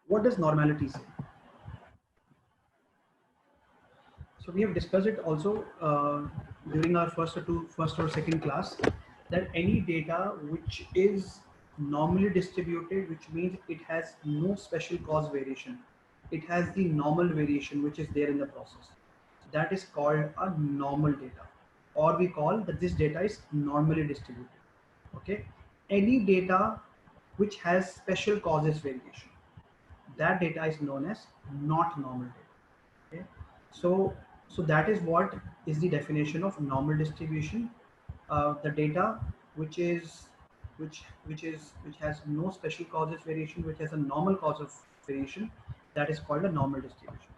What does normality say? So we have discussed it also during our first or second class, that any data which is normally distributed, which means it has no special cause variation, it has the normal variation which is there in the process. That is called a normal data, or we call that this data is normally distributed. Okay, any data which has special causes variation, that data is known as not normal data. Okay, so that is what is the definition of normal distribution. The data which is which has no special causes variation, which has a normal cause of variation, that is called a normal distribution.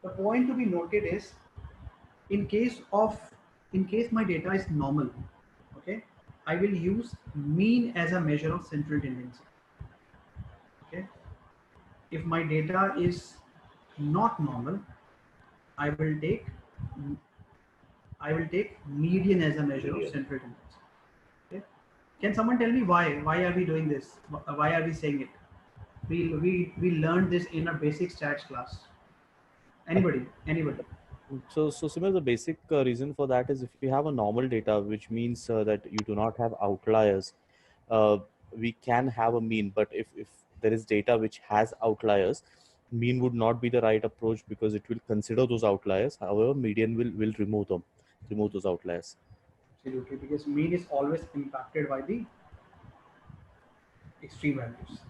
The point to be noted is, in case of in case my data is normal, okay, I will use mean as a measure of central tendency. Okay, if my data is not normal, I will take median as a measure of central tendency. Okay. Can someone tell me why? Why are we doing this? Why are we saying it? We learned this in a basic stats class. Anybody? Anybody? So Simar, the basic reason for that is if you have a normal data, which means that you do not have outliers, uh, we can have a mean. But if there is data which has outliers, mean would not be the right approach because it will consider those outliers. However, median will remove those outliers. Absolutely, because mean is always impacted by the extreme values.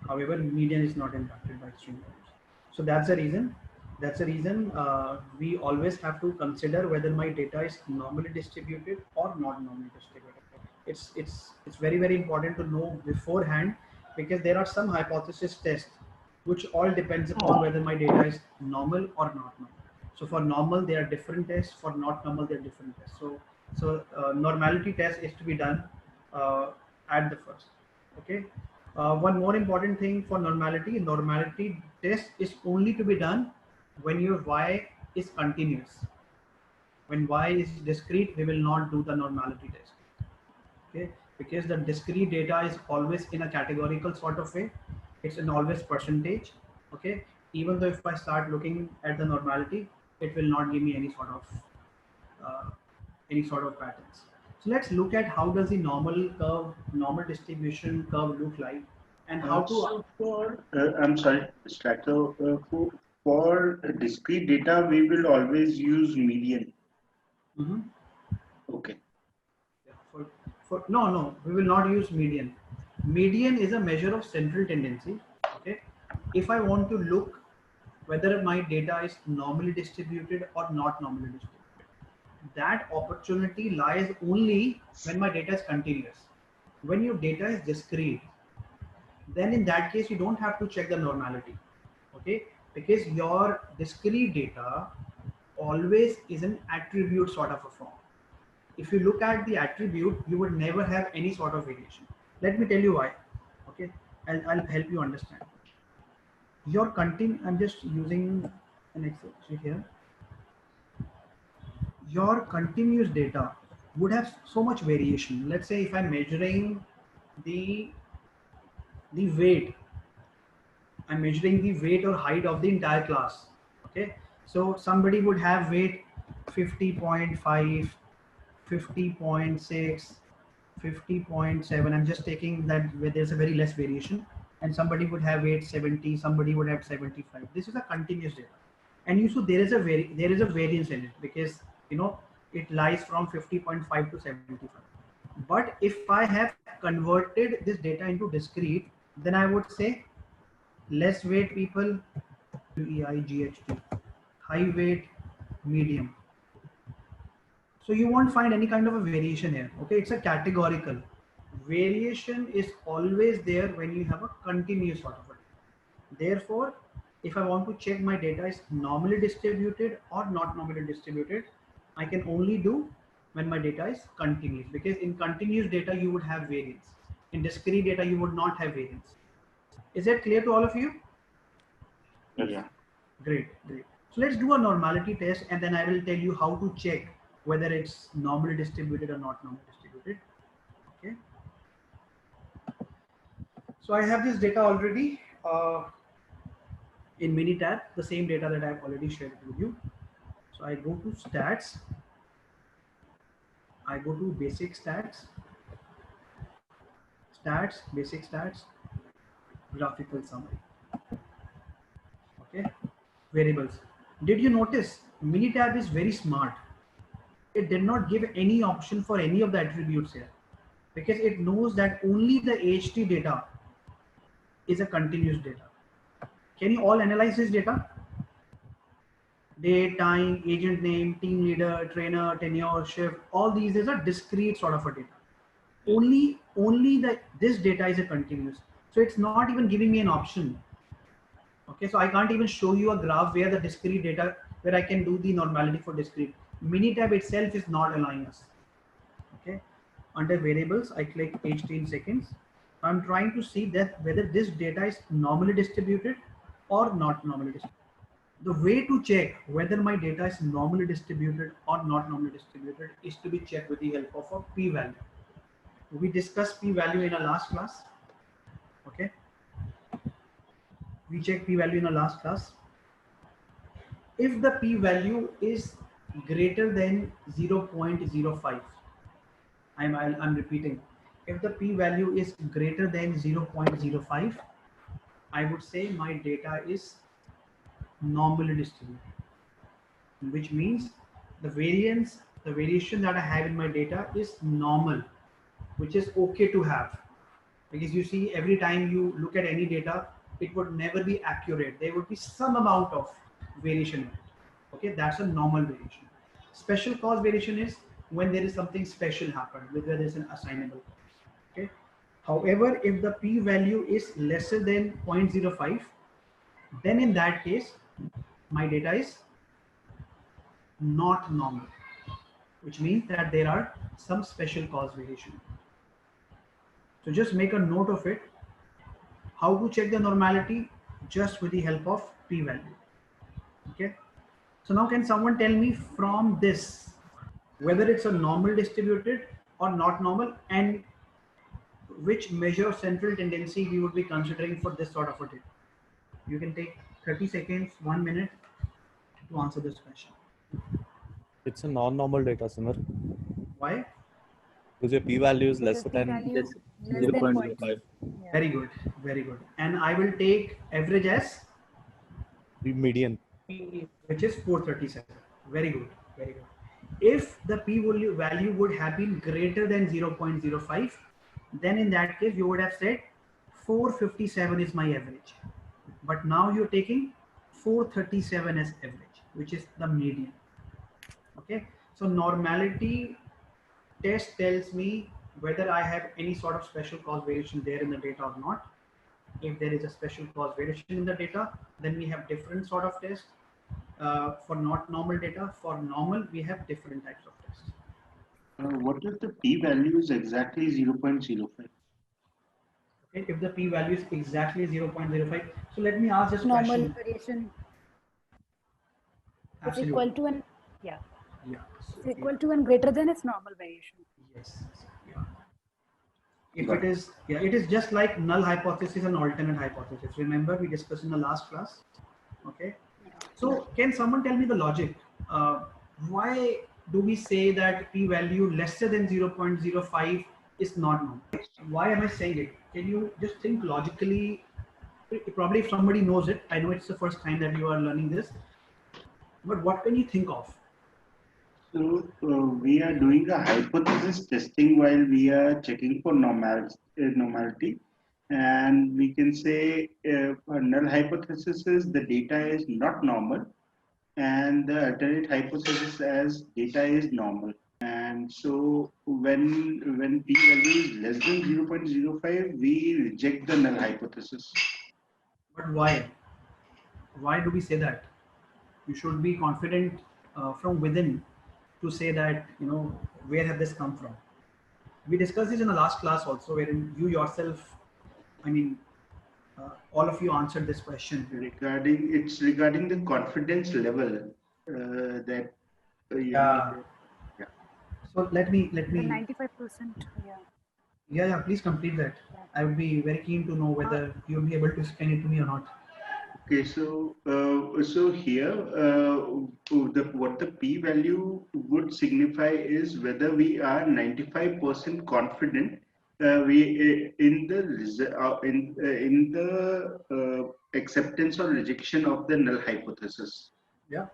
However, median is not impacted by extreme values. So that's the reason. That's the reason we always have to consider whether my data is normally distributed or not normally distributed. It's very important to know beforehand, because there are some hypothesis tests which all depends upon whether my data is normal or not normal. So for normal there are different tests, for not normal there are different tests. So normality test is to be done at the first. Okay. One more important thing for normality test is only to be done when your y is continuous. When y is discrete, we will not do the normality test. Okay, because the discrete data is always in a categorical sort of way. It's an always percentage. Okay, even though if I start looking at the normality, it will not give me uh, any sort of patterns. So let's look at how does the normal distribution curve look like, and how to. So for, I'm sorry, Strato, for discrete data, we will always use median. Mhm. Okay. Yeah, no, we will not use median. Median is a measure of central tendency. Okay, if I want to look whether my data is normally distributed or not normally distributed, that opportunity lies only when my data is continuous. When your data is discrete, then in that case you don't have to check the normality. Okay, because your discrete data always is an attribute sort of a form. If you look at the attribute, you would never have any sort of variation. Let me tell you why. Okay, I'll help you understand. I'm just using an Excel sheet here. Your continuous data would have so much variation. Let's say if I'm measuring the the weight, I'm measuring the weight or height of the entire class. Okay, so somebody would have weight 50.5, 50.6, 50.7. I'm just taking that where there's a very less variation, and somebody would have weight 70, somebody would have 75. This is a continuous data, and you so there is a variance in it, because it lies from 50.5 to 75. But if I have converted this data into discrete, then I would say less weight people, WEIGHT, high weight, medium. So you won't find any kind of a variation here. Okay, it's a categorical. Variation is always there when you have a continuous sort of a data. Therefore, if I want to check my data is normally distributed or not normally distributed, I can only do when my data is continuous, because in continuous data you would have variance. In discrete data you would not have variance. Is that clear to all of you? Yeah. Great, great. So let's do a normality test, and then I will tell you how to check whether it's normally distributed or not normally distributed. Okay. So I have this data already. in Minitab, the same data that I've already shared with you. So I go to stats, I go to basic stats, basic stats, graphical summary. Okay, variables. Did you notice Minitab is very smart? It did not give any option for any of the attributes here because it knows that only the HT data is a continuous data. Can you all analyze this data? Date, time, agent name, team leader, trainer, tenure, shift, all these is a discrete sort of a data. Only this data is a continuous. So it's not even giving me an option. Okay, so I can't even show you a graph where the discrete data, where I can do the normality for discrete. Minitab itself is not allowing us. Okay, under variables, I click 18 seconds. I'm trying to see that whether this data is normally distributed or not normally distributed. The way to check whether my data is normally distributed or not normally distributed is to be checked with the help of a p-value. We discussed p-value in our last class. Okay, we checked p-value in our last class. If the p-value is greater than 0.05, I'm repeating, if the p-value is greater than 0.05, I would say my data is normally distributed, which means the variation that I have in my data is normal, which is okay to have. Because you see, every time you look at any data, it would never be accurate. There would be some amount of variation in it. Okay, that's a normal variation. Special cause variation is when there is something special happened, whether there is an assignable. Okay. However, if the p-value is lesser than 0.05, then in that case, my data is not normal, which means that there are some special cause variation. So just make a note of it. How to check the normality? Just with the help of p-value. Okay. So now can someone tell me from this whether it's a normal distributed or not normal, and which measure of central tendency we would be considering for this sort of a data? You can take 30 seconds, 1 minute to answer this question. It's a non-normal data, Simar. Why? Because your p-value is less than less than 0.05. Yeah. Very good, very good. And I will take average as The median. which is 437. Very good, very good. If the p-value would have been greater than 0.05, then in that case you would have said 457 is my average. But now you're taking 437 as average, which is the median. Okay, so normality test tells me whether I have any sort of special cause variation there in the data or not. If there is a special cause variation in the data, then we have different sort of tests. For not normal data, for normal, we have different types of tests. What is the p-value is exactly 0.05? Okay, if the p-value is exactly 0.05, so let me ask this Normal question. variation is Absolutely. equal to an Yeah. So it's equal to and greater than its normal variation. yes. Yeah. If it is, yeah, it is just like null hypothesis and alternate hypothesis. Remember, we discussed in the last class. Okay. So can someone tell me the logic? Why do we say that p-value lesser than 0.05 is not normal? Why am I saying it? Can you just think logically? Probably if somebody knows it, I know it's the first time that you are learning this, but what can you think of? So we are doing a hypothesis testing while we are checking for normality. And we can say a null hypothesis is the data is not normal, and the alternate hypothesis as data is normal. And so when p-value is less than 0.05, we reject the null hypothesis. But why? Why do we say that? You should be confident from within to say that, you know, where have this come from? We discussed this in the last class also, wherein you yourself, I mean, all of you answered this question. Regarding the confidence level that Yeah. So let me. The 95%. Yeah. Yeah, please complete that. I would be very keen to know whether you'll be able to explain it to me or not. Okay, so here, what the p-value would signify is whether we are 95% confident we in the in the acceptance or rejection of the null hypothesis. Yeah.